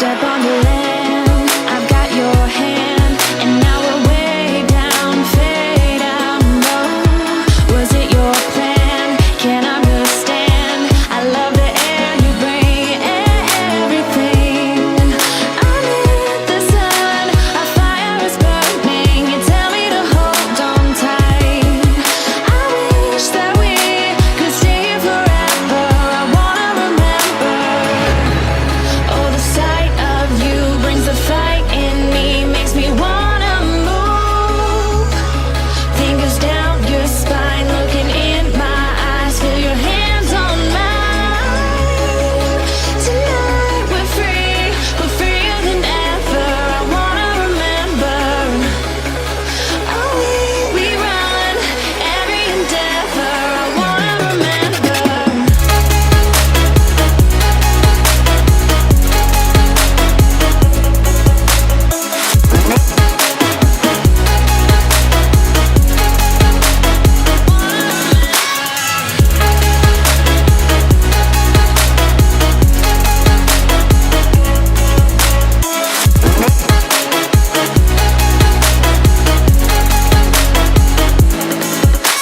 Step on the land, I've got your hand, and now we're way down, fade out, no. Was it your plan? Can't understand. I love the air you bring, everything. Under the sun, our fire is burning. You tell me to hold on tight. I wish that we could stay here forever. I wanna remember. Oh, the sight of you brings the fight in me, makes me wanna move. Fingers down your spine, looking in my eyes, feel your hands on mine. Tonight we're freer than ever. I wanna remember. Oh, we run every endeavor. I wanna remember.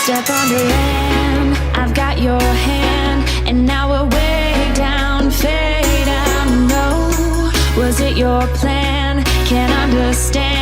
Step on the land, I've got your hand, and now we're way down, fade out, no. Was it your plan? Can't understand.